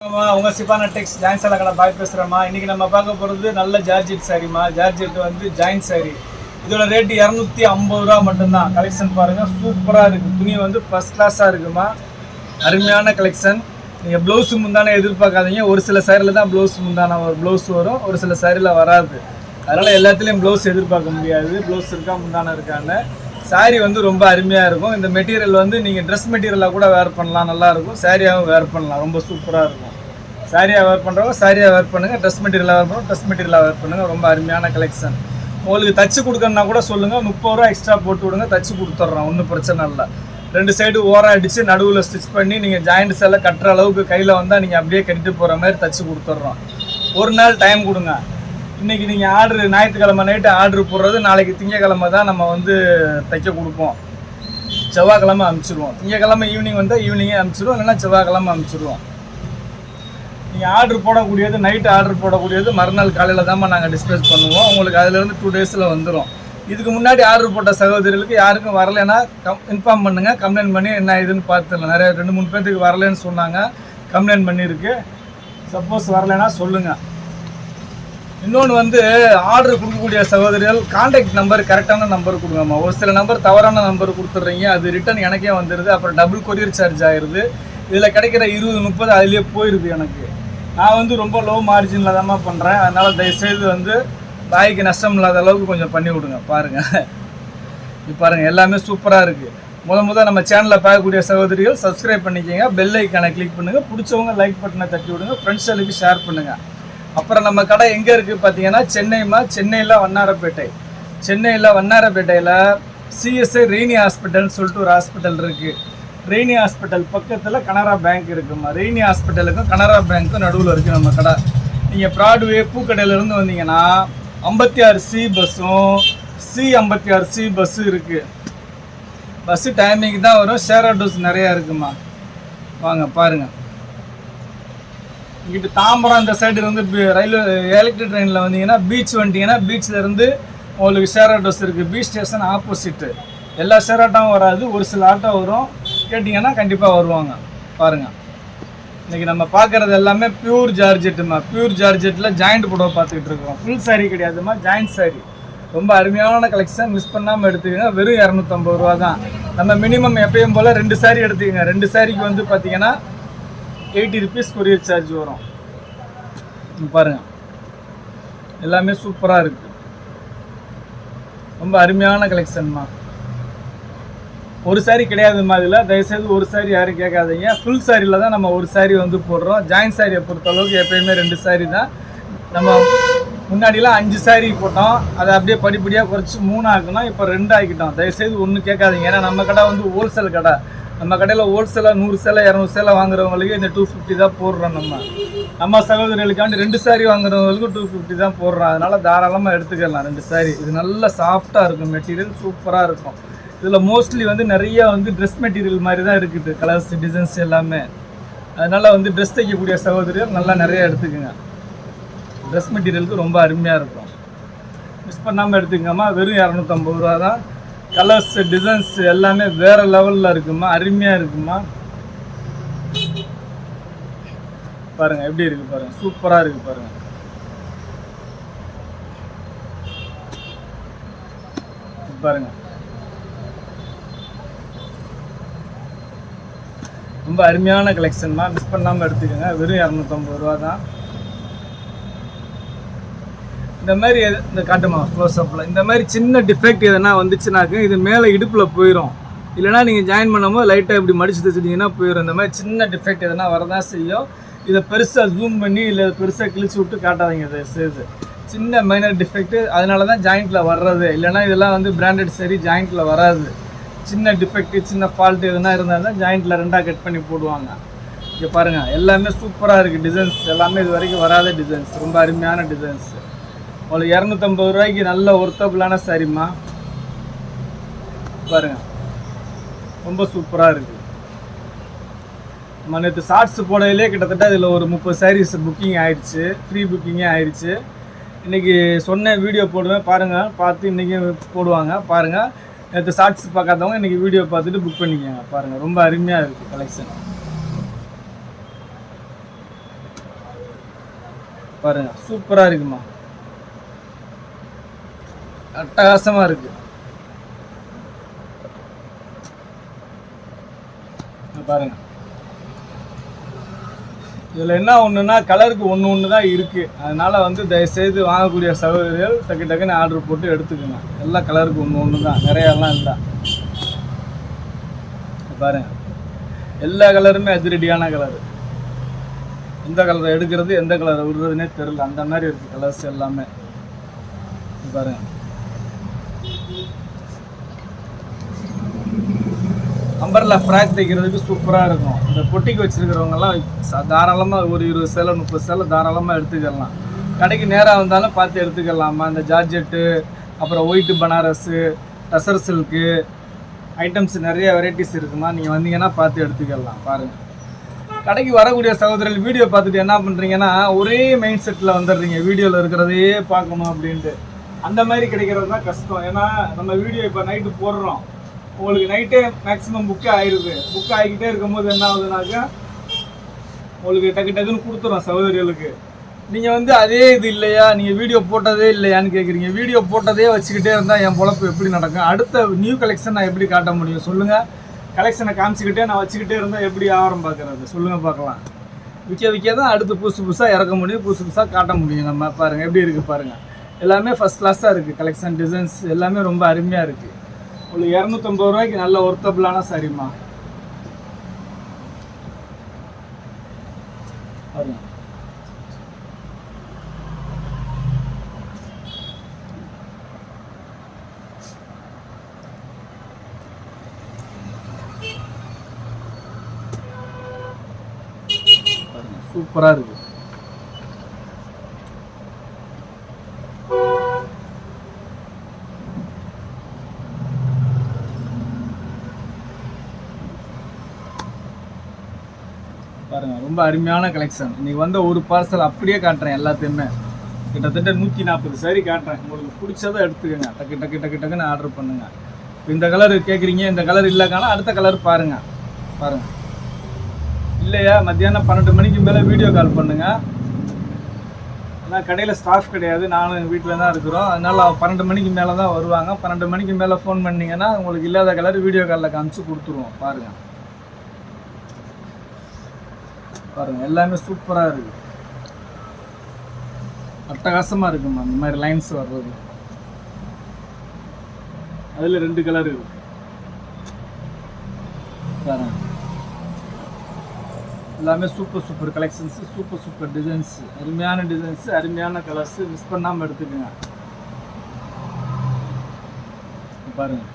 உங்கள் சிபானா டெக்ஸ் ஜாயின் சேலை கடை பாய் பேசுகிறேம்மா. இன்றைக்கி நம்ம பார்க்க போகிறது நல்ல ஜார்ஜெட் சாரிம்மா. ஜார்ஜெட் வந்து ஜாயின் சாரி. இதோட ரேட்டு 250 ரூபா மட்டும்தான். கலெக்ஷன் பாருங்கள், சூப்பராக இருக்குது. துணி வந்து ஃபஸ்ட் கிளாஸாக இருக்குமா, அருமையான கலெக்ஷன். நீங்கள் ப்ளவுஸு முந்தானே எதிர்பார்க்காதீங்க. ஒரு சில சாரியில் தான் ப்ளவுஸ் முந்தான ஒரு ப்ளவுஸ் வரும், ஒரு சில சாரியில் வராது. அதனால் எல்லாத்துலேயும் ப்ளவுஸ் எதிர்பார்க்க முடியாது. ப்ளவுஸ் இருக்கா முந்தான இருக்கான்னு. சாரீ வந்து ரொம்ப அருமையாக இருக்கும். இந்த மெட்டீரியல் வந்து நீங்கள் ட்ரெஸ் மெட்டீரியலாக கூட வேர் பண்ணலாம், நல்லாயிருக்கும். சாரியாகவும் வேர் பண்ணலாம், ரொம்ப சூப்பராக இருக்கும். சாரியாக வேர் பண்ணுறவங்க சாரியாக வேர் பண்ணுங்கள், ட்ரெஸ் மெட்டீரியலாக வேர் பண்ணுறோம் ட்ரெஸ் மெட்டீரியலாக வேர் பண்ணுங்கள். ரொம்ப அருமையான கலெக்ஷன். உங்களுக்கு தச்சு கொடுக்கணுன்னா கூட சொல்லுங்கள், 30 ரூபா எக்ஸ்ட்ரா போட்டு விடுங்க, தச்சு கொடுத்துட்றோம், ஒன்றும் பிரச்சனை இல்லை. 2 சைடு ஓரம் அடித்து நடுவில் ஸ்டிச் பண்ணி நீங்கள் ஜாயிண்ட் சேலை கட்டுற அளவுக்கு கையில் வந்தால் நீங்கள் அப்படியே கட்டிட்டு போகிற மாதிரி தச்சு கொடுத்துட்றோம். ஒரு நாள் டைம் கொடுங்க. இன்றைக்கி நீங்கள் ஆர்டரு ஞாயிற்றுக்கிழமை நைட்டு ஆர்டரு போடுறது, நாளைக்கு திங்கக்கிழமை தான் நம்ம வந்து தைக்க கொடுப்போம். செவ்வாய்க்கிழமை அனுப்பிச்சிடுவோம். திங்கக்கிழமை ஈவினிங் வந்தால் ஈவினிங்கே அனுப்பிச்சிடுவோம், இல்லைன்னா செவ்வாய்க்கிழமை அனுப்பிச்சிடுவோம். நீங்கள் ஆர்டர் போடக்கூடியது, நைட்டு ஆர்டர் போடக்கூடியது மறுநாள் காலையில் தான் நாங்கள் டிஸ்பேச் பண்ணுவோம். உங்களுக்கு அதிலேருந்து 2 டேஸில் வந்துடும். இதுக்கு முன்னாடி ஆர்டர் போட்ட சகோதரிகளுக்கு யாருக்கும் வரலைன்னா இன்ஃபார்ம் பண்ணுங்கள், கம்ப்ளைண்ட் பண்ணி என்ன இதுன்னு பார்த்துடலாம். நிறைய 2-3 பேர்த்துக்கு வரலைன்னு சொன்னாங்க, கம்ப்ளைண்ட் பண்ணியிருக்கு. சப்போஸ் வரலைன்னா சொல்லுங்கள். இன்னொன்று வந்து ஆர்டர் கொடுக்கக்கூடிய சகோதரிகள் கான்டாக்ட் நம்பர் கரெக்டான நம்பர் கொடுங்கம்மா. ஒரு சில நம்பர் தவறான நம்பர் கொடுத்துட்றீங்க, அது ரிட்டன் எனக்கே வந்துடுது. அப்புறம் டபுள் கொரியர் சார்ஜ் ஆயிடுது. இதில் கிடைக்கிற 20-30 அதிலே போயிடுது எனக்கு. நான் வந்து ரொம்ப லோ மார்ஜினில் தான் பண்ணுறேன். அதனால் தயவுசெய்து வந்து பாய்க்கு நஷ்டம் இல்லாத அளவுக்கு கொஞ்சம் பண்ணி விடுங்க. பாருங்கள், இது பாருங்கள், எல்லாமே சூப்பராக இருக்குது. முதல் நம்ம சேனலில் பார்க்கக்கூடிய சகோதரிகள் சப்ஸ்கிரைப் பண்ணிக்கோங்க, பெல் ஐக்கானை கிளிக் பண்ணுங்கள், பிடிச்சவங்க லைக் பட்டனை தட்டி விடுங்க, ஃப்ரெண்ட்ஸுகளுக்கு ஷேர் பண்ணுங்கள். அப்புறம் நம்ம கடை எங்கே இருக்குது பார்த்தீங்கன்னா சென்னையில் வண்ணாரப்பேட்டை. சென்னையில் வண்ணாரப்பேட்டையில் சிஎஸ்ஐ ரெய்னி ஹாஸ்பிட்டல்னு சொல்லிட்டு ஒரு ஹாஸ்பிட்டல் இருக்குது. ரெய்னி ஹாஸ்பிட்டல் பக்கத்தில் கனரா பேங்க் இருக்குமா. ரெய்னி ஹாஸ்பிட்டலுக்கும் கனரா பேங்க்கும் நடுவில் இருக்குது நம்ம கடை. நீங்கள் ப்ராட்வே பூக்கடையிலேருந்து வந்தீங்கன்னா 56C பஸ்ஸும் C56C பஸ்ஸு இருக்குது. பஸ்ஸு டைமிங் தான் வரும். ஷேர் ஆட்டோஸ் நிறையா இருக்குமா. வாங்க பாருங்கள். இங்கிட்டு தாம்பரம் இந்த சைடு இருந்து ரயில்வே எலக்ட்ரிக் ட்ரெயினில் வந்தீங்கன்னா பீச் வந்துட்டிங்கன்னா பீச்சிலேருந்து உங்களுக்கு ஷேர் ஆட்டோஸ் இருக்குது. Beach station opposite. எல்லா ஷேர் ஆட்டோவும் வராது, ஒரு சில ஆட்டோ வரும். கேட்டிங்கன்னா கண்டிப்பாக வருவாங்க. பாருங்கள், இன்றைக்கி நம்ம பார்க்குறது எல்லாமே பியூர் ஜார்ஜெட்டுமா. பியூர் ஜார்ஜெட்டில் ஜாயிண்ட் புடவை பார்த்துக்கிட்டு இருக்கோம். ஃபுல் சாரீ கிடையாதுமா, ஜாயிண்ட் சாரீ. ரொம்ப அருமையான கலெக்ஷன், மிஸ் பண்ணாமல் எடுத்துக்கங்க. வெறும் 250 ரூபா தான். நம்ம மினிமம் எப்பயும் போல் 2 சாரீ எடுத்துக்கங்க. 2 சாரிக்கு வந்து பார்த்தீங்கன்னா 80 ருபீஸ் கொரியர் சார்ஜ் வரும். பாருங்கள், எல்லாமே சூப்பராக இருக்குது. ரொம்ப அருமையான கலெக்ஷன்மா. ஒரு சாரீ கிடையாதுமா இதில். தயவுசெய்து ஒரு சாரீ யாரும் கேட்காதீங்க. ஃபுல் சாரியில் தான் நம்ம ஒரு சாரீ வந்து போடுறோம். ஜாயின் சாரியை பொறுத்தளவுக்கு எப்போயுமே 2 சாரீ தான். நம்ம முன்னாடிலாம் 5 சாரீ போட்டோம், அதை அப்படியே படிப்படியாக குறைச்சி 3 ஆக்கணும். இப்போ 2 ஆக்கிட்டோம். தயவுசெய்து ஒன்றும் கேட்காதீங்க. ஏன்னா நம்ம கடை வந்து ஹோல்சேல் கடை. நம்ம கடையில் ஹோல்சேலாக 100 சேலை 200 சேலை வாங்குறவங்களுக்கு இந்த 250 தான் போடுறோம். நம்ம சகோதரிகளுக்காண்டி 2 சாரீ வாங்குறவங்களுக்கு 250 தான் போடுறோம். அதனால் தாராளமாக எடுத்துக்கலாம் 2 சாரீ. இது நல்லா சாஃப்டாக இருக்கும், மெட்டீரியல் சூப்பராக இருக்கும். இதில் மோஸ்ட்லி வந்து நிறையா வந்து ட்ரெஸ் மெட்டீரியல் மாதிரி தான் இருக்குது, கலர்ஸ் டிசைன்ஸ் எல்லாமே. அதனால் வந்து ட்ரெஸ் தைக்கக்கூடிய சகோதரிகள் நல்லா நிறையா எடுத்துக்கோங்க. ட்ரெஸ் மெட்டீரியலுக்கு ரொம்ப அருமையாக இருக்கும். மிஸ் பண்ணாமல் எடுத்துக்கங்கம்மா. வெறும் 250 ரூபா தான். கலர்ஸ் டிசைன்ஸ் எல்லாமே வேறு லெவலில் இருக்குமா, அருமையாக இருக்குமா. பாருங்கள் எப்படி இருக்குது பாருங்கள், சூப்பராக இருக்குது பாருங்கள். பாருங்கள், ரொம்ப அருமையான கலெக்ஷன்மா. மிஸ் பண்ணாமல் எடுத்துக்கோங்க. வெறும் 250 ரூபா தான். இந்த மாதிரி இந்த காட்டுமா க்ளோஸ்அப்பில் இந்த மாதிரி சின்ன டிஃபெக்ட் எதனா வந்துச்சுனாக்க இது மேலே இடுப்பில் போயிடும். இல்லைனா நீங்கள் ஜாயின் பண்ணும்போது லைட்டாக இப்படி மடித்து தைச்சிட்டிங்கன்னா போயிடும். இந்த மாதிரி சின்ன டிஃபெக்ட் எதனா வரதான் செய்யும். இதை பெருசாக ஜூம் பண்ணி இல்லை பெருசாக கிழிச்சு விட்டு காட்டாதீங்க. இதை சேர்த்து சின்ன மைனர் டிஃபெக்ட்டு, அதனால தான் ஜாயிண்ட்டில் வர்றது. இல்லைனா இதெல்லாம் வந்து பிராண்டட் சரி ஜாயிண்ட்டில் வராது. சின்ன டிஃபெக்ட்டு, சின்ன ஃபால்ட்டு எதுனா இருந்தால் தான் ஜாயிண்ட்டில் 2ஆக கட் பண்ணி போடுவாங்க. இங்கே பாருங்கள், எல்லாமே சூப்பராக இருக்குது. டிசைன்ஸ் எல்லாமே இது வரைக்கும் வராத டிசைன்ஸ், ரொம்ப அருமையான டிசைன்ஸ். உங்களுக்கு 250 ரூபாய்க்கு நல்ல ஒர்த்தபுளான சாரிம்மா. பாருங்கள், ரொம்ப சூப்பராக இருக்குது. நம்ம நேற்று ஷார்ட்ஸ் போடையிலே கிட்டத்தட்ட இதில் ஒரு 30 சாரீஸ் புக்கிங் ஆயிடுச்சு, ஃப்ரீ புக்கிங்கே ஆயிடுச்சு. இன்றைக்கி சொன்ன வீடியோ போடுவேன் பாருங்கள், பார்த்து இன்றைக்கி போடுவாங்க பாருங்கள். நேற்று ஷார்ட்ஸ் பார்க்காதவங்க இன்றைக்கி வீடியோ பார்த்துட்டு புக் பண்ணிக்கோங்க. பாருங்கள், ரொம்ப அருமையாக இருக்குது கலெக்ஷன். பாருங்கள் சூப்பராக இருக்குமா, அட்டகாசமாக இருக்குது. பாருங்க, இதில் என்ன ஒன்றுனா கலருக்கு ஒன்று தான் இருக்குது. அதனால் வந்து தயவுசெய்து வாங்கக்கூடிய சகோதரிகள் டக்கு டக்குன்னு ஆர்டர் போட்டு எடுத்துக்கோங்க. எல்லா கலருக்கு ஒன்று தான், நிறையாலாம் இல்லை. பாருங்கள், எல்லா கலருமே அதிரடியான கலரு. எந்த கலரை எடுக்கிறது எந்த கலரை விடுறதுனே தெரியல, அந்த மாதிரி இருக்குது கலர்ஸ் எல்லாமே. பாருங்கள், அம்பர்லா ஃப்ராக் தைக்கிறதுக்கு சூப்பராக இருக்கும். இந்த பொட்டிக்கு வச்சுருக்கிறவங்கலாம் தாராளமாக ஒரு 20 சேலை 30 சேலை தாராளமாக எடுத்துக்கலாம். கடைக்கு நேராக வந்தாலும் பார்த்து எடுத்துக்கலாமா. இந்த ஜார்ஜெட்டு, அப்புறம் white Banaras, tussar silk items நிறைய வெரைட்டிஸ் இருக்குமா. நீங்கள் வந்தீங்கன்னா பார்த்து எடுத்துக்கலாம். பாருங்கள், கடைக்கு வரக்கூடிய சகோதரர்கள் வீடியோ பார்த்துட்டு என்ன பண்ணுறீங்கன்னா ஒரே மைண்ட் செட்டில் வந்துடுறீங்க, வீடியோவில் இருக்கிறதையே பார்க்கணும் அப்படின்ட்டு. அந்த மாதிரி கிடைக்கிறது தான் கஷ்டம். ஏன்னா நம்ம வீடியோ இப்போ நைட்டு போடுறோம், உங்களுக்கு நைட்டே மேக்ஸிமம் புக்கே ஆயிடுது. புக் ஆகிக்கிட்டே இருக்கும்போது என்ன ஆகுதுனாக்கா உங்களுக்கு டக்கு டக்குன்னு கொடுத்துரும் சகோதரிகளுக்கு. நீங்கள் வந்து அதே இது இல்லையா, நீங்கள் வீடியோ போட்டதே இல்லையான்னு கேட்குறீங்க. வீடியோ போட்டதே வச்சுக்கிட்டே இருந்தால் என் பொழப்பு எப்படி நடக்கும்? அடுத்த நியூ கலெக்ஷன் நான் எப்படி காட்ட முடியும் சொல்லுங்கள்? கலெக்ஷனை காமிச்சிக்கிட்டே நான் வச்சுக்கிட்டே இருந்தால் எப்படி ஆரம்பம் பார்க்குறது சொல்லுங்கள் பார்க்கலாம். விற்க தான் அடுத்து புதுசு புதுசாக இறக்க முடியும், புதுசு புதுசாக காட்ட முடியும். நம்ம பாருங்கள் எப்படி இருக்குது பாருங்கள், எல்லாமே ஃபஸ்ட் கிளாஸாக இருக்குது. கலெக்ஷன் டிசைன்ஸ் எல்லாமே ரொம்ப அருமையாக இருக்குது. உங்களுக்கு 250 ரூபாய்க்கு நல்ல ஒர்த்தபிளான சாரிம்மா. சூப்பராக இருக்கு. பாருங்க, ரொம்ப அருமையான கலெக்ஷன். இன்னைக்கு வந்த ஒரு பார்சல் அப்படியே காட்டுறேன். எல்லாத்தையுமே கிட்டத்தட்ட 140 சாரி காட்டுறேன். உங்களுக்கு பிடிச்சதை எடுத்துக்கோங்க, டக்கு டக்கு டக்கு டக்குன்னு ஆர்டர் பண்ணுங்க. இப்போ இந்த கலர் கேட்குறீங்க, இந்த கலர் இல்லைக்கான அடுத்த கலர் பாருங்க. பாருங்க, இல்லையா மத்தியானம் 12 மணிக்கு மேலே வீடியோ கால் பண்ணுங்க. ஏன்னா கடையில் ஸ்டாஃப் கிடையாது, நானும் வீட்டில் தான் இருக்கிறோம். அதனால் 12 மணிக்கு மேலே தான் வருவாங்க. 12 மணிக்கு மேலே ஃபோன் பண்ணிங்கன்னா உங்களுக்கு இல்லாத கலர் வீடியோ காலில் காமிச்சு கொடுத்துருவோம். பாருங்கள் பாருங்கள், எல்லாமே சூப்பராக இருக்குது, அட்டகாசமாக இருக்குமா. இந்த மாதிரி லைன்ஸ் வர்றது அதில் 2 கலர் இருக்கு பாருங்க. எல்லாமே super super collections, super super designs, அருமையான டிசைன்ஸு, அருமையான கலர்ஸு. மிஸ் பண்ணாமல் எடுத்துக்கோங்க. பாருங்கள்,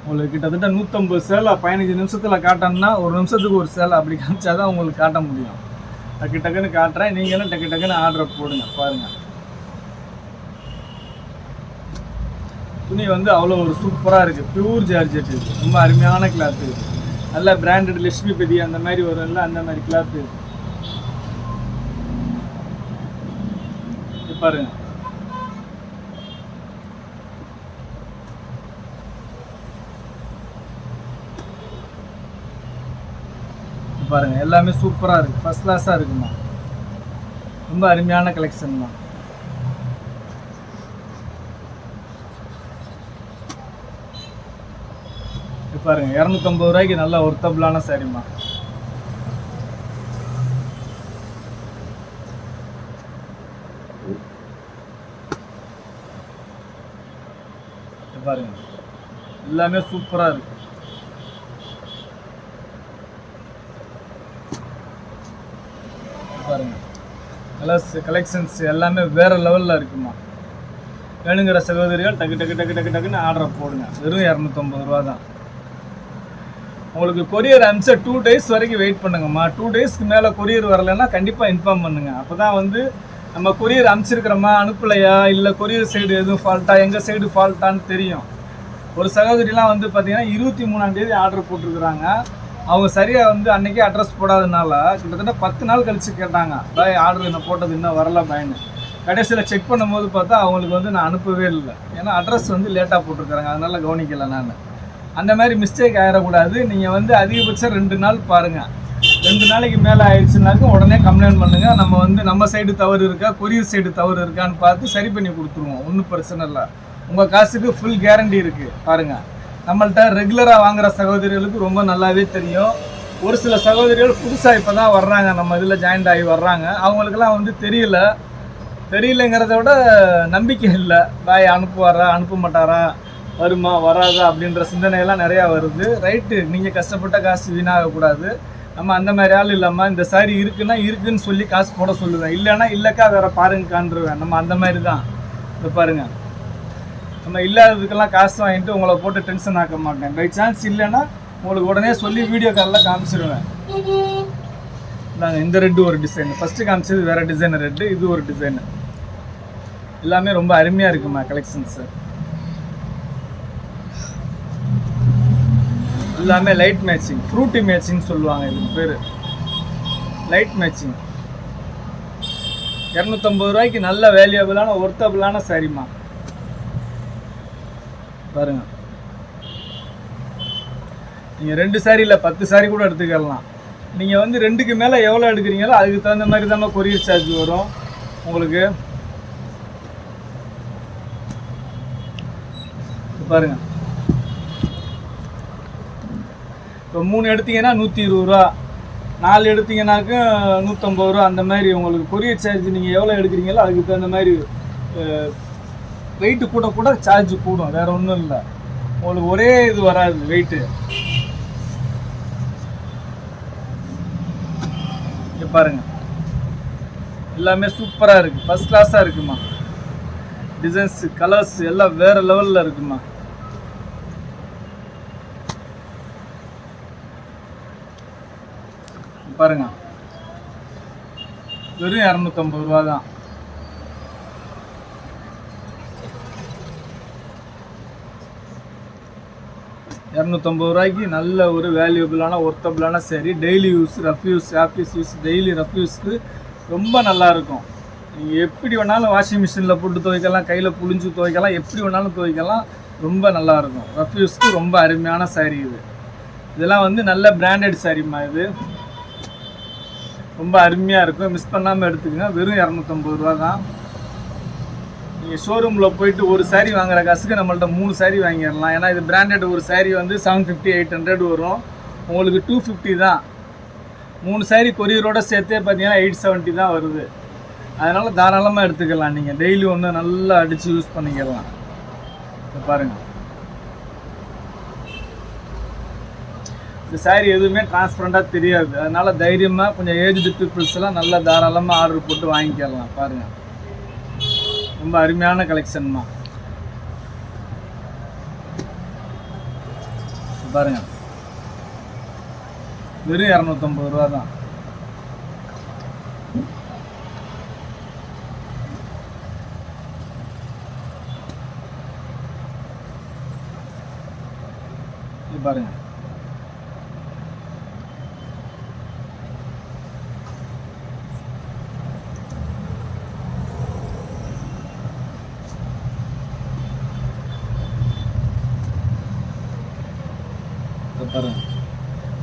உங்களுக்கு கிட்டத்தட்ட 150 சேலை 15 நிமிஷத்தில் காட்டணும்னா 1 நிமிஷத்துக்கு ஒரு சேலை அப்படி காமிச்சா தான் உங்களுக்கு காட்ட முடியும். டக்கு டக்குன்னு காட்டுறேன், நீங்களும் டக்கு டக்குன்னு ஆர்டர் போடுங்க. பாருங்கள், துணி வந்து அவ்வளோ ஒரு சூப்பராக இருக்குது. பியூர் ஜார்ஜெட் இருக்குது, ரொம்ப அருமையான கிளாத்து இருக்குது. நல்ல பிராண்டட் லட்சுமிபதி அந்த மாதிரி வரும்ல, அந்த மாதிரி கிளாத்து இருக்குது. பாருங்க, பாருங்க, எல்லாமே சூப்பராக இருக்குது, ஃபர்ஸ்ட் கிளாஸாக இருக்குமா. ரொம்ப அருமையான கலெக்ஷன் தான். பாருங்க, 250 ரூபாய்க்கு நல்ல ஒர்த்தபிளான சாரிம்மா. பாருங்க, எல்லாமே சூப்பரா இருக்கு. பாருங்க, கலர்ஸ் கலெக்ஷன்ஸ் எல்லாமே வேற லெவல்ல இருக்குமா. வேணுங்கிற சகோதரிகள் டக்கு டக்கு டக்கு டக்கு டக்குன்னு ஆர்டர் போடுங்க. வெறும் 250 ரூபா தான். உங்களுக்கு கொரியர் அனுப்பிச்சா 2 days வரைக்கும் வெயிட் பண்ணுங்கம்மா. 2 daysக்கு மேலே கொரியர் வரலைன்னா கண்டிப்பாக இன்ஃபார்ம் பண்ணுங்கள். அப்போ தான் வந்து நம்ம கொரியர் அனுப்பிச்சிருக்கிறோமா அனுப்பலையா, இல்லை கொரியர் சைடு எதுவும் ஃபால்ட்டா, எங்கள் சைடு ஃபால்ட்டான்னு தெரியும். ஒரு சகோதரிலாம் வந்து பார்த்தீங்கன்னா 23ஆம் தேதி ஆர்டர் போட்டிருக்கிறாங்க. அவங்க சரியாக வந்து அன்றைக்கே அட்ரஸ் போடாதனால கிட்டத்தட்ட 10 நாள் கழித்து கேட்டாங்க, பாய் ஆர்டர் என்ன போட்டது இன்னும் வரல பாயின்னு. கடைசியில் செக் பண்ணும்போது பார்த்தா அவங்களுக்கு வந்து நான் அனுப்பவே இல்லை, ஏன்னா அட்ரஸ் வந்து லேட்டாக போட்டிருக்கிறாங்க, அதனால் கவனிக்கலை நான். அந்த மாதிரி மிஸ்டேக் ஆகிடக்கூடாது. நீங்கள் வந்து அதிகபட்சம் 2 நாள் பாருங்கள். 2 நாளைக்கு மேலே ஆயிடுச்சுனாக்க உடனே கம்ப்ளைண்ட் பண்ணுங்கள். நம்ம வந்து நம்ம சைடு தவறு இருக்கா, கொரியர் சைடு தவறு இருக்கான்னு பார்த்து சரி பண்ணி கொடுத்துருவோம். ஒன்றும் பிரச்சனை இல்லை. உங்கள் காசுக்கு ஃபுல் கேரண்டி இருக்குது. பாருங்கள், நம்மள்கிட்ட ரெகுலராக வாங்குகிற சகோதரிகளுக்கு ரொம்ப நல்லாவே தெரியும். ஒரு சில சகோதரிகள் புதுசாக இப்போ தான் வர்றாங்க, நம்ம இதில் ஜாயின்ட் ஆகி வர்றாங்க. அவங்களுக்கெல்லாம் வந்து தெரியலங்கிறத விட நம்பிக்கை இல்லை. பாய் அனுப்புவாரா அனுப்ப மாட்டாரா, வருமா வராதா அப்படின்ற சிந்தனையெல்லாம் நிறையா வருது. ரைட்டு, நீங்கள் கஷ்டப்பட்ட காசு வீணாகக்கூடாது. நம்ம அந்த மாதிரி ஆள் இல்லாமல் இந்த சாரி இருக்குன்னா இருக்குன்னு சொல்லி காசு போட சொல்லுவேன். இல்லைன்னா இல்லைக்கா வேறு பாருங்கக்கான்ருவேன். நம்ம அந்த மாதிரி தான். இதை பாருங்கள், நம்ம இல்லாததுக்கெல்லாம் காசு வாங்கிட்டு உங்களை போட்டு டென்ஷன் ஆக்க மாட்டேன். பை சான்ஸ் இல்லைன்னா உங்களுக்கு உடனே சொல்லி வீடியோ காலில் காமிச்சிடுவேன். நாங்கள் இந்த ரெட்டு ஒரு டிசைன், ஃபஸ்ட்டு காமிச்சது வேறு டிசைன் ரெட்டு, இது ஒரு டிசைனு. எல்லாமே ரொம்ப அருமையாக இருக்குமா கலெக்ஷன்ஸு. எல்லாமே லைட் மேட்சிங், ஃப்ரூட்டி மேட்சிங் சொல்லுவாங்க. இதுக்கு பேர் லைட் மேட்சிங். 250 ரூபாய்க்கு நல்ல வேல்யூபிளான ஒர்த்தபிளான சாரிம்மா. பாருங்க, நீங்கள் 2 சாரி இல்லை 10 சாரி கூட எடுத்துக்கலாம். நீங்கள் வந்து 2க்கு மேலே எவ்வளோ எடுக்கிறீங்களோ அதுக்கு தகுந்த மாதிரி தான் கொரியர் சார்ஜ் வரும் உங்களுக்கு. பாருங்க, இப்போ 3 எடுத்தீங்கன்னா 120 ரூபா, 4 எடுத்தீங்கன்னாக்க 150 ரூபா. அந்த மாதிரி உங்களுக்கு கொரியர் சார்ஜ் நீங்கள் எவ்வளோ எடுக்கிறீங்களோ அதுக்கு தகுந்த மாதிரி வெயிட்டு கூட கூட சார்ஜ் கூடும். வேறு ஒன்றும் இல்லை, உங்களுக்கு ஒரே இது வராது வெயிட்டு. இங்கே பாருங்கள், எல்லாமே சூப்பராக இருக்குது, ஃபஸ்ட் கிளாஸாக இருக்குமா. டிசைன்ஸ் கலர்ஸ் எல்லாம் வேறு லெவலில் இருக்குமா. பாருங்க, வெறும் 250 ரூபா தான். ரூபாய்க்கு நல்ல ஒரு வேல்யூபிளான ஒர்த்தபிளான சரி. Daily use, rough use, office use, daily rough யூஸ்க்கு ரொம்ப நல்லாயிருக்கும். நீங்கள் எப்படி வேணாலும் வாஷிங் மிஷினில் போட்டு துவைக்கலாம், கையில் புழிஞ்சு துவைக்கலாம், எப்படி வேணாலும் துவைக்கலாம். ரொம்ப நல்லாயிருக்கும். ரஃப் யூஸ்க்கு ரொம்ப அருமையான சாரீ இது. இதெல்லாம் வந்து நல்ல பிராண்டட் சாரீம்மா. இது ரொம்ப அருமையாக இருக்கும், மிஸ் பண்ணாமல் எடுத்துக்கங்க. வெறும் 250 ரூபா தான். நீங்கள் ஷோரூமில் போயிட்டு ஒரு சாரீ வாங்குற காசுக்கு நம்மள்ட்ட 3 சாரீ வாங்கிடலாம். ஏன்னா இது பிராண்டட். ஒரு சாரீ வந்து 750 800 வரும், உங்களுக்கு 250 தான். 3 சாரீ கொரியரோடு சேர்த்தே பார்த்தீங்கன்னா 870 தான் வருது. அதனால் தாராளமாக எடுத்துக்கலாம். நீங்கள் டெய்லி ஒன்று நல்லா அடித்து யூஸ் பண்ணிக்கலாம். பாருங்கள், இந்த சாரீ எதுவுமே டிரான்ஸ்பரண்டாக தெரியாது. அதனால் தைரியமாக கொஞ்சம் ஏஜ்டு பீப்புள்ஸ் எல்லாம் நல்லா தாராளமாக ஆர்டர் போட்டு வாங்கிக்கலாம். பாருங்கள், ரொம்ப அருமையான கலெக்ஷன்மா. பாருங்கள், வெறும் 250 ரூபா தான். பாருங்க, பாருங்க,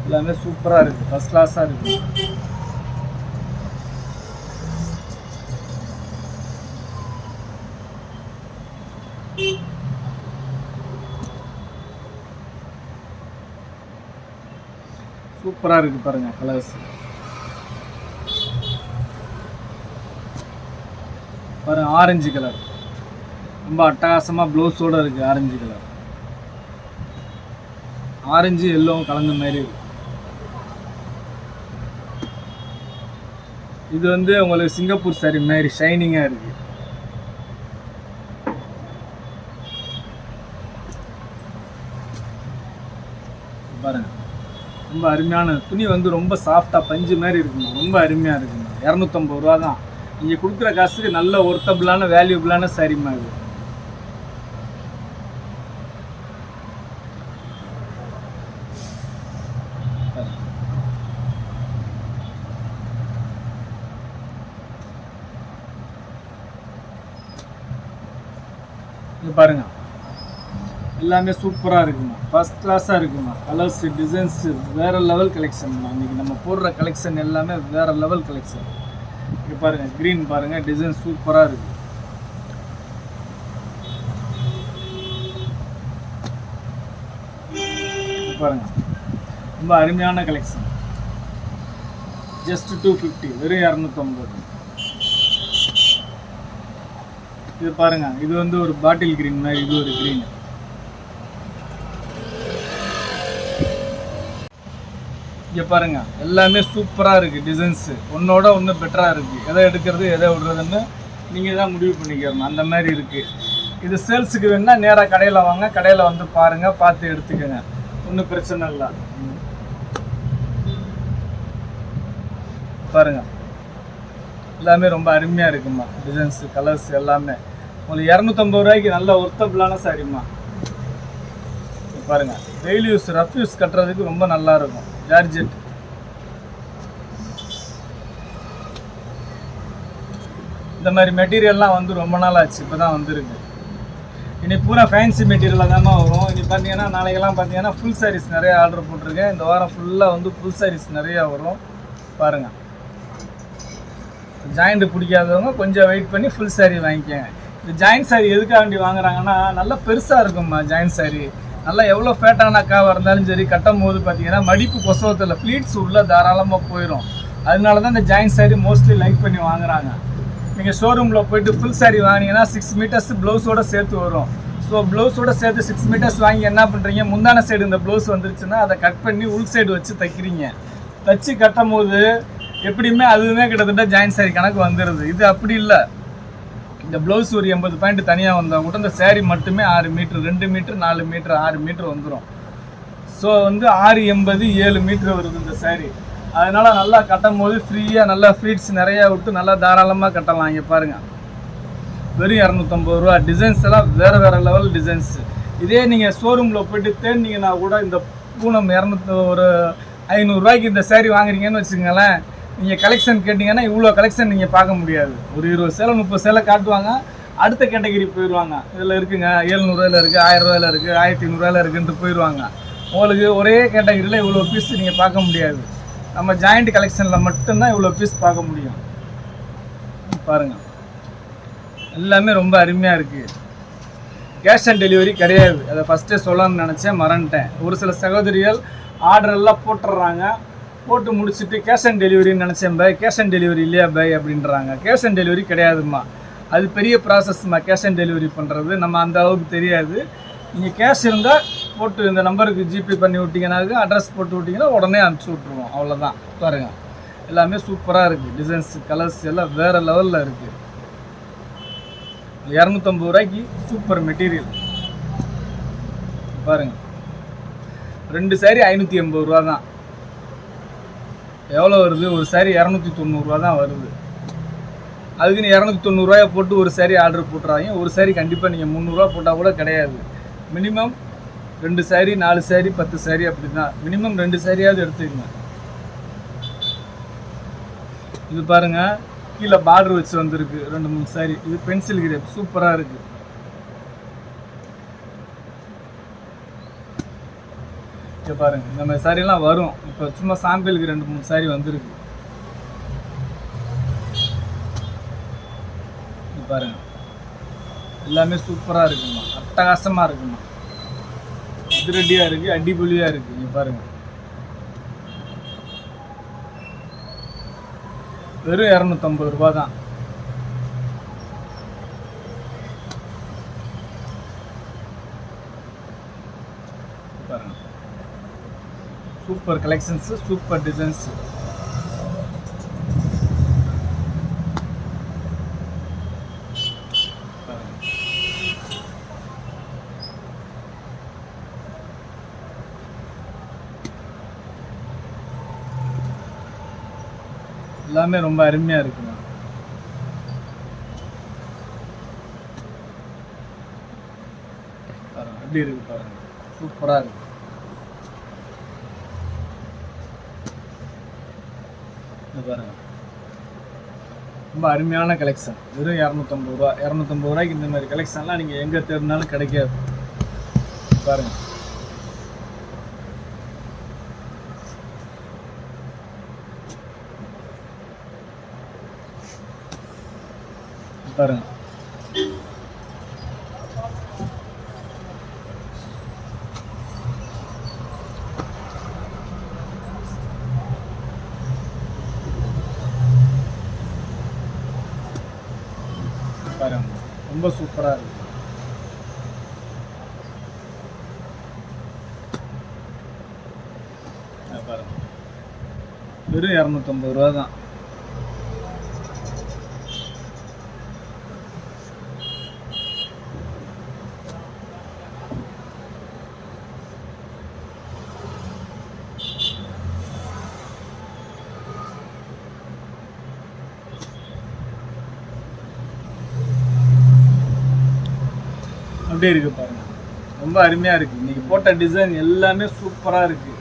எல்லாமே சூப்பராக இருக்குது, ஃபர்ஸ்ட் கிளாஸாக இருக்குது. சூப்பராக இருக்குது பாருங்கள் கலர்ஸ். பாருங்கள், ஆரஞ்சு கலர் ரொம்ப அட்டகாசமாக ப்ளவுஸோடு இருக்குது. ஆரஞ்சு கலர், ஆரஞ்சு எல்லோவும் கலந்த மாதிரி இருக்கு. இது வந்து உங்களுக்கு சிங்கப்பூர் சாரி மாதிரி ஷைனிங்காக இருக்குது. பாருங்கள், ரொம்ப அருமையான துணி வந்து ரொம்ப சாஃப்டாக பஞ்சு மாதிரி இருக்குங்க. ரொம்ப அருமையாக இருக்குங்க. 250 ரூபா தான். நீங்கள் கொடுக்குற காசுக்கு நல்ல ஒர்த்தபிளான வேல்யூபிளான சாரிம்மா இது. இது பாருங்க, எல்லாமே சூப்பராக இருக்குமா, ஃபர்ஸ்ட் கிளாஸாக இருக்குமா. கலர்ஸ் டிசைன்ஸ் வேறு லெவல் கலெக்ஷன்மா. இன்றைக்கி நம்ம போடுற கலெக்ஷன் எல்லாமே வேறு லெவல் கலெக்ஷன். இங்கே பாருங்கள், க்ரீன் பாருங்கள், டிசைன் சூப்பராக இருக்குது. பாருங்கள், ரொம்ப அருமையான கலெக்ஷன். ஜஸ்ட் 250, வெறும் 250. இது பாருங்க, இது வந்து ஒரு பாட்டில் கிரீன் மாதிரி, இது ஒரு கிரீன். இங்கே பாருங்க, எல்லாமே சூப்பராக இருக்குது. டிசைன்ஸு ஒன்றோட ஒன்று பெட்டராக இருக்குது. எதை எடுக்கிறது எதை விடுறதுன்னு நீங்கள் தான் முடிவு பண்ணிக்கிறணும். அந்த மாதிரி இருக்குது. இது சேல்ஸுக்கு வேணால் நேராக கடையில் வாங்க, கடையில் வந்து பாருங்கள், பார்த்து எடுத்துக்கோங்க, ஒன்றும் பிரச்சனை இல்லை. பாருங்கள், எல்லாமே ரொம்ப அருமையாக இருக்குமா. டிசைன்ஸு கலர்ஸ் எல்லாமே உங்களுக்கு 250 ரூபாய்க்கு நல்ல ஒர்த்தபிளான சாரிம்மா. பாருங்கள், டெய்லி யூஸ் ரஃப் யூஸ் கட்டுறதுக்கு ரொம்ப நல்லா இருக்கும். ஜார்ஜெட் இந்த மாதிரி மெட்டீரியல்லாம் வந்து ரொம்ப நாள் ஆச்சு, இப்போ தான் வந்துருக்கு. இனி பூரா ஃபேன்சி மெட்டீரியலாக தானே வரும். இனி பார்த்தீங்கன்னா நாளைக்கெல்லாம் பார்த்தீங்கன்னா ஃபுல் சாரீஸ் நிறைய ஆர்டர் போட்டிருக்கேன். இந்த வாரம் ஃபுல்லாக வந்து ஃபுல் சாரீஸ் நிறையா வரும். பாருங்கள், ஜாயிண்ட் பிடிக்காதவங்க கொஞ்சம் வெயிட் பண்ணி ஃபுல் சாரீ வாங்கிக்கோங்க. இந்த ஜாயிண்ட் சாரீ எதுக்காக வேண்டி வாங்குறாங்கன்னா, நல்லா பெருசாக இருக்கும்மா ஜாயிண்ட் சாரீ. நல்லா எவ்வளோ ஃபேட்டான அக்காவாக இருந்தாலும் சரி, கட்டும் போது பார்த்தீங்கன்னா மடிப்பு கொசவத்தில் ஃப்ளீட்ஸ் உள்ளே தாராளமாக போயிடும். அதனால தான் இந்த ஜாயிண்ட் சாரீ மோஸ்ட்லி லைக் பண்ணி வாங்குறாங்க. நீங்கள் ஷோரூமில் போய்ட்டு ஃபுல் சாரீ வாங்கினீங்கன்னா 6 மீட்டர்ஸ் ப்ளவுஸோடு சேர்த்து வரும். ஸோ ப்ளவுஸோடு சேர்த்து 6 மீட்டர்ஸ் வாங்கி என்ன பண்ணுறீங்க, முந்தான சைடு இந்த ப்ளவுஸ் வந்துருச்சுன்னா அதை கட் பண்ணி உள் சைடு வச்சு தைக்கிறீங்க. தைச்சி கட்டும் போது எப்படியுமே அதுவுமே கிட்டத்தட்ட ஜாயிண்ட் சாரீ கணக்கு வந்துடுது. இது அப்படி இல்லை. இந்த ப்ளவுஸ் ஒரு 80 பாயிண்ட் தனியாக வந்தால் கூட இந்த சாரீ மட்டுமே 6 மீட்ரு, 2 மீட்ரு, 4 மீட்ரு, 6 மீட்ரு வந்துடும். ஸோ வந்து 6, 80, 7 மீட்ரு வருது இந்த சாரீ. அதனால் நல்லா கட்டும் போது ஃப்ரீயாக நல்லா ஃப்ளீட்ஸ் நிறையா விட்டு நல்லா தாராளமாக கட்டலாம். இங்கே பாருங்கள், வெறும் 250 ரூபா. டிசைன்ஸ் எல்லாம் வேறு வேறு லெவல் டிசைன்ஸு. இதே நீங்கள் ஷோரூமில் போய்ட்டு தேடினீங்கன்னா கூட இந்த பூனம் ஒரு 500 ரூபாய்க்கு இந்த சாரீ வாங்குறீங்கன்னு வச்சுக்கோங்களேன், நீங்கள் கலெக்ஷன் கேட்டிங்கன்னா இவ்வளோ கலெக்ஷன் நீங்கள் பார்க்க முடியாது. ஒரு 20 சேலை 30 சேலை காட்டுவாங்க, அடுத்த கேட்டகரி போயிடுவாங்க. இதில் இருக்குங்க 700 ரூபாயில் இருக்குது, 1000 ரூபாயில் இருக்குது, 1500 ரூபாயில் இருக்குன்ட்டு போயிடுவாங்க. உங்களுக்கு ஒரே கேட்டகரியில் இவ்வளோ பீஸ் நீங்கள் பார்க்க முடியாது. நம்ம ஜாயிண்ட் கலெக்ஷனில் மட்டும்தான் இவ்வளோ பீஸ் பார்க்க முடியும். பாருங்கள், எல்லாமே ரொம்ப அருமையாக இருக்குது. கேஷ் ஆன் டெலிவரி கிடையாது. அதை ஃபஸ்ட்டே சொல்லணும்னு நினச்சேன், மறந்துட்டேன். ஒரு சில சகோதரிகள் ஆர்டரெல்லாம் போட்டுடுறாங்க, போட்டு முடிச்சுட்டு கேஷ் ஆன் டெலிவரின்னு நினச்சேன் பை, கேஷ் ஆன் டெலிவரி இல்லையா பை அப்படின்றாங்க. கேஷ் ஆன் டெலிவரி கிடையாதுமா. அது பெரிய ப்ராசஸ்மா கேஷ் ஆன் டெலிவரி பண்ணுறது. நம்ம அந்த அளவுக்கு தெரியாது. நீங்கள் கேஷ் இருந்தால் போட்டு இந்த நம்பருக்கு ஜிபே பண்ணி விட்டிங்கன்னாக்கு அட்ரஸ் போட்டு விட்டிங்கன்னா உடனே அனுப்பிச்சி விட்ருவோம். அவ்வளோதான். பாருங்கள், எல்லாமே சூப்பராக இருக்குது. டிசைன்ஸ் கலர்ஸ் எல்லாம் வேறு லெவலில் இருக்குது. 250 ரூபாய்க்கு சூப்பர் மெட்டீரியல். பாருங்கள், 2 சாரீ 580 ரூபா தான். எவ்வளோ வருது? ஒரு சாரீ 290 ரூபா தான் வருது. அதுக்குன்னு 290 ரூபாயை போட்டு ஒரு சாரீ ஆர்டர் போட்டுறாங்க. ஒரு சாரீ கண்டிப்பாக நீங்கள் 300 ரூபா போட்டால் கூட கிடையாது. மினிமம் 2 சாரீ, 4 சாரீ, 10 சாரீ அப்படி தான். மினிமம் 2 சாரியாவது எடுத்துக்கங்க. இது பாருங்கள், கீழே பார்டர் வச்சு வந்திருக்கு 2-3 சாரீ. இது பென்சில் கிரேப் சூப்பராக இருக்குது. பாருங்க, இந்த மாதிரி சாரியெல்லாம் வரும். இப்போ சும்மா சாம்பிளுக்கு 2-3 சாரீ வந்திருக்கு. பாருங்க, எல்லாமே சூப்பராக இருக்குமா, அட்டகாசமாக இருக்குமா, அதிரடியாக இருக்குது, அடிபொலியாக இருக்குது. இங்கே பாருங்க, வெறும் 250 ரூபா தான். பாருங்க, சூப்பர் கலெக்ஷன்ஸு, சூப்பர் டிசைன்ஸு. எல்லாமே ரொம்ப அருமையாக இருக்குங்க. பாருங்க எப்படி இருக்கு பாருங்க, சூப்பராக இருக்கு. பாருங்க, ரொம்ப அருமையான கலெக்ஷன். வெறும் 250 ரூபா. 250 ரூபாய்க்கு இந்த மாதிரி கலெக்ஷன்லாம் நீங்கள் எங்கே தேடினாலும் கிடைக்காது. பாருங்க. பாருங்க பாருங்க, ரொம்ப சூப்பரா இருக்கு. பாருங்க, வெறும் 250 ரூபா தான். அப்படியே இருக்குது பாருங்கள், ரொம்ப அருமையாக இருக்குது. இன்றைக்கி போட்ட டிசைன் எல்லாமே சூப்பராக இருக்குது.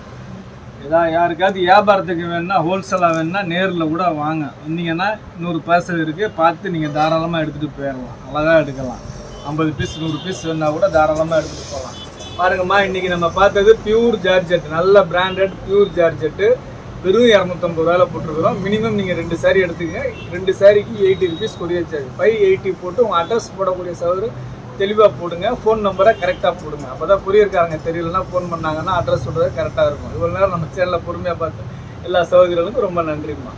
யாருக்காவது வியாபாரத்துக்கு வேணுன்னா, ஹோல்சேலாக வேணுன்னா நேரில் கூட வாங்க. வந்தீங்கன்னா 100 பார்சல் இருக்குது, பார்த்து நீங்கள் தாராளமாக எடுத்துகிட்டு போயிடலாம். அழகாக எடுக்கலாம். 50 பீஸ் 100 பீஸ் வேணால் கூட தாராளமாக எடுத்துகிட்டு போகலாம். பாருங்கம்மா, இன்றைக்கி நம்ம பார்த்தது பியூர் ஜார்ஜெட், நல்ல பிராண்டட் பியூர் ஜார்ஜெட்டு. வெறும் 250 ரூபாயில் போட்டிருக்கிறோம். மினிமம் நீங்கள் 2 சாரீ எடுத்துக்கங்க. 2 சாரிக்கு 80 ருபீஸ் கொரியர் சார்ஜ். 580 போட்டு உங்கள் அட்ரஸ் போடக்கூடிய சகோதரர் தெளிவாக போடுங்க. ஃபோன் நம்பரை கரெக்டாக போடுங்க. அப்போ தான் கொரியர்காரங்க தெரியலன்னா ஃபோன் பண்ணாங்கன்னா அட்ரஸ் சொல்கிறது கரெக்டாக இருக்கும். இவ்வளோ நேரம் நம்ம சேனலில் பொறுமையாக பார்த்து எல்லா சகோதரிகளுக்கும் ரொம்ப நன்றிம்மா.